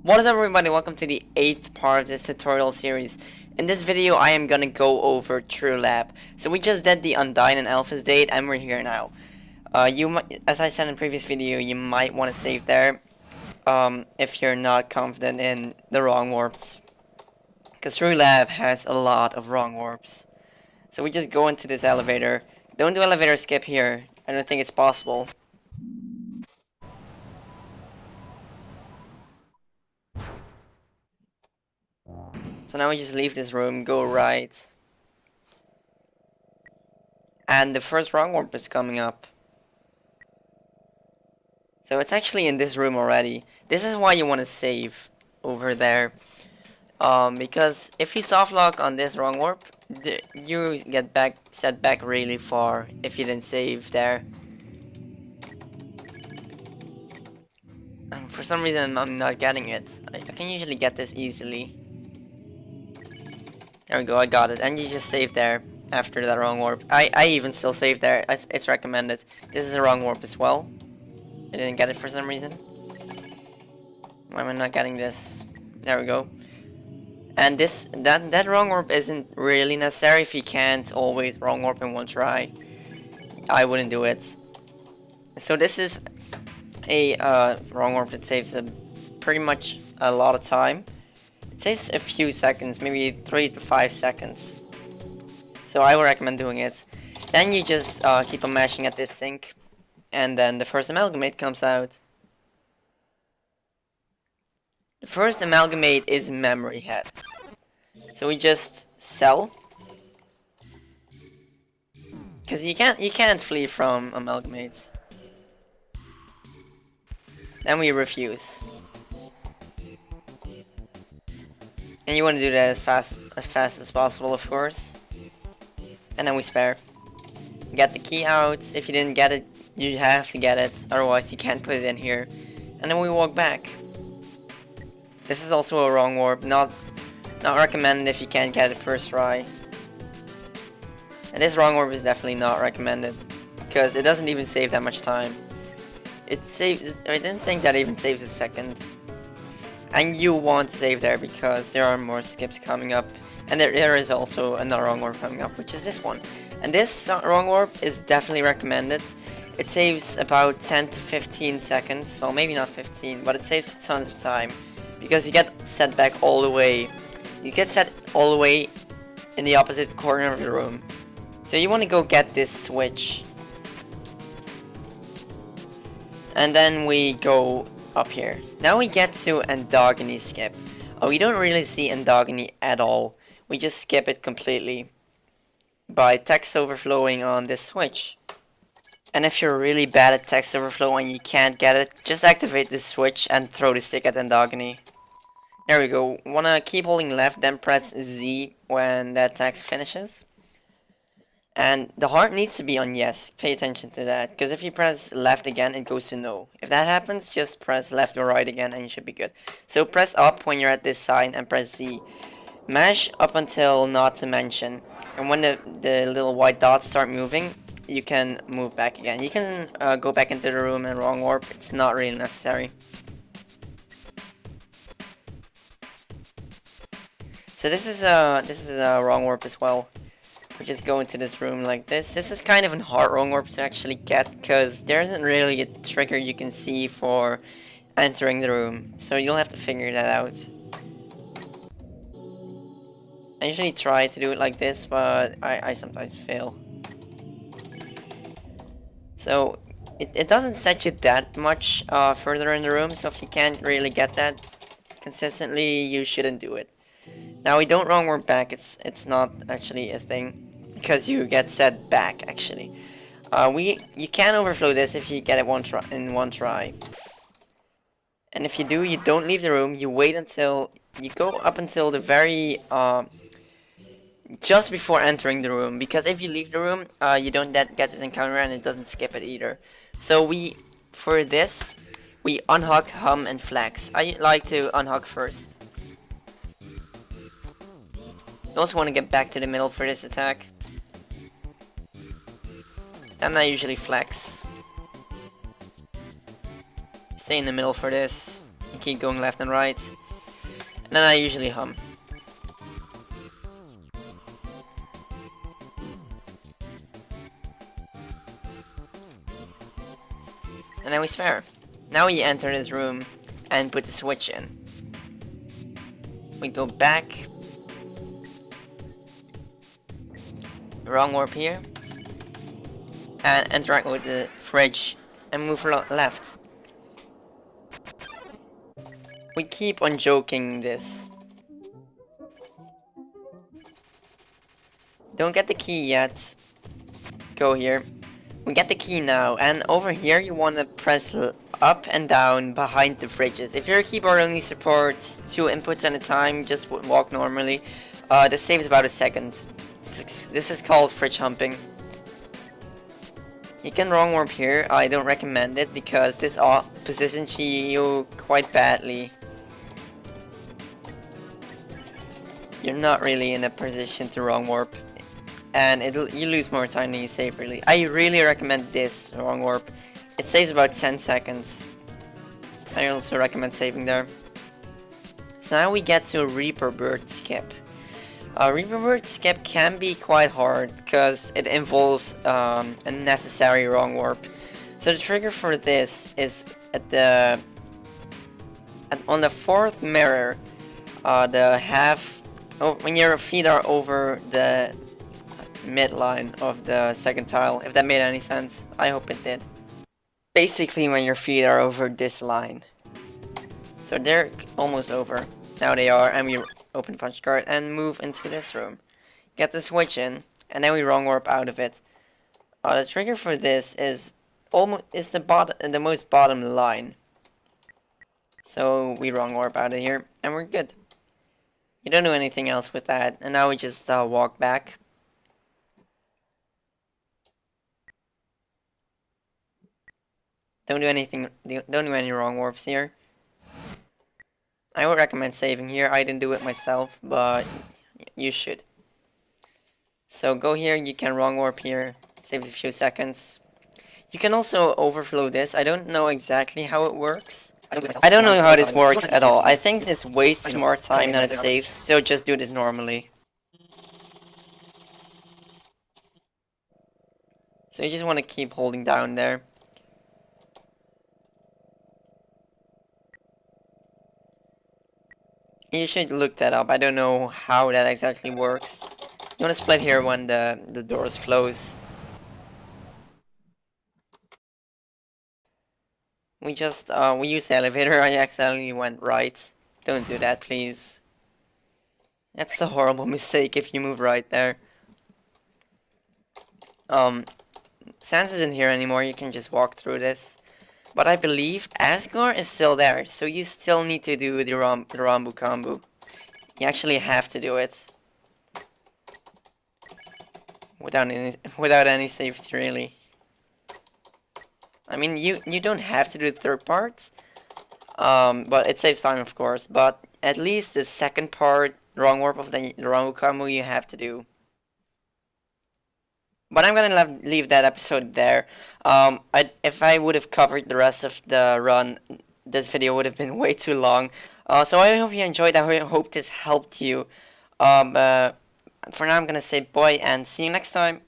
What is up, everybody? Welcome to the 8th part of this tutorial series. In this video I am gonna go over True Lab. So we just did the Undyne and Alpha's date and we're here now. As I said in the previous video, you might want to save there if you're not confident in the wrong warps. Because True Lab has a lot of wrong warps. So we just go into this elevator. Don't do elevator skip here. I don't think it's possible. So now we just leave this room, go right. And the first wrong warp is coming up. So it's actually in this room already. This is why you want to save over there. Because if you softlock on this wrong warp, you get set back really far if you didn't save there. And for some reason I'm not getting it. I can usually get this easily. There we go, I got it. And you just save there after that wrong warp. I even still save there. It's recommended. This is a wrong warp as well. I didn't get it for some reason. Why am I not getting this? There we go. And that wrong warp isn't really necessary if you can't always wrong warp in one try. I wouldn't do it. So this is a wrong warp that saves pretty much a lot of time. It saves a few seconds, maybe 3 to 5 seconds. So I would recommend doing it. Then you just keep on mashing at this sink. And then the first amalgamate comes out. The first amalgamate is Memoryhead. So we just sell. Because you can't flee from amalgamates. Then we refuse. And you want to do that as fast as possible, of course. And then we spare. Get the key out. If you didn't get it, you have to get it, otherwise you can't put it in here. And then we walk back. This is also a wrong warp, not recommended if you can't get it first try. And this wrong warp is definitely not recommended, because it doesn't even save that much time. It saves, I didn't think that even saves a second. And you want to save there because there are more skips coming up. And there is also another wrong warp coming up, which is this one. And this wrong warp is definitely recommended. It saves about 10 to 15 seconds, well maybe not 15, but it saves tons of time. Because you get set back all the way. You get set all the way in the opposite corner of the room. So you want to go get this switch. And then we go up here. Now we get to Endogeny Skip. We don't really see Endogeny at all. We just skip it completely by text overflowing on this switch. And if you're really bad at text overflow and you can't get it, just activate this switch and throw the stick at Endogeny. There we go. Wanna keep holding left, then press Z when that text finishes. And the heart needs to be on yes. Pay attention to that, because if you press left again, it goes to no. If that happens, just press left or right again and you should be good. So press up when you're at this sign and press Z. Mash up until not to mention. And when the little white dots start moving, you can move back again. You can go back into the room and wrong warp. It's not really necessary. So this is a wrong warp as well. We just go into this room like this. This is kind of a hard wrong warp to actually get because there isn't really a trigger you can see for entering the room. So you'll have to figure that out. I usually try to do it like this, but I sometimes fail. So it doesn't set you that much further in the room, so if you can't really get that consistently, you shouldn't do it. Now we don't wrong warp back, it's not actually a thing, because you get set back actually. You can overflow this if you get it in one try. And if you do, you don't leave the room, you wait until, you go up until the very just before entering the room, because if you leave the room, you don't get this encounter and it doesn't skip it either. So for this, we unhook, hum, and flex. I like to unhook first. You also want to get back to the middle for this attack. Then I usually flex. Stay in the middle for this. You keep going left and right. And then I usually hum. And then we spare. Now we enter this room and put the switch in. We go back. Wrong warp here. And interact with the fridge and move left. We keep on joking this. Don't get the key yet. Go here. We get the key now, and over here you want to press up and down behind the fridges. If your keyboard only supports 2 inputs at a time, just walk normally. This saves about a second. This is called fridge humping. You can wrong warp here. I don't recommend it because this positions you quite badly. You're not really in a position to wrong warp, and you lose more time than you save really. I really recommend this wrong warp. It saves about 10 seconds. I also recommend saving there. So now we get to Rhombu Skip. Rhombu Skip can be quite hard because it involves a necessary wrong warp. So the trigger for this is on the 4th mirror, when your feet are over the midline of the 2nd tile, if that made any sense. I hope it did. Basically when your feet are over this line. So they're almost over. Now they are, and we open punch card and move into this room. Get the switch in, and then we wrong warp out of it. The trigger for this is the most bottom line. So we wrong warp out of here, and we're good. You don't do anything else with that, and now we just walk back. Don't do any wrong warps here. I would recommend saving here. I didn't do it myself, but you should. So go here, you can wrong warp here, save a few seconds. You can also overflow this. I don't know exactly how it works. I don't know how this works at all. I think this wastes more time than it saves, so just do this normally. So you just want to keep holding down there. You should look that up. I don't know how that exactly works. You want to split here when the doors close. We use the elevator. I accidentally went right. Don't do that, please. That's a horrible mistake if you move right there. Sans isn't here anymore. You can just walk through this. But I believe Asgore is still there, so you still need to do the Rhombu Kombu. You actually have to do it. Without any safety, really. I mean, you don't have to do the 3rd part, but it saves time, of course. But at least the 2nd part, wrong warp of the Rhombu Kombu, you have to do. But I'm gonna leave that episode there. If I would have covered the rest of the run, this video would have been way too long. So I hope you enjoyed. I hope this helped you. For now, I'm gonna say bye and see you next time.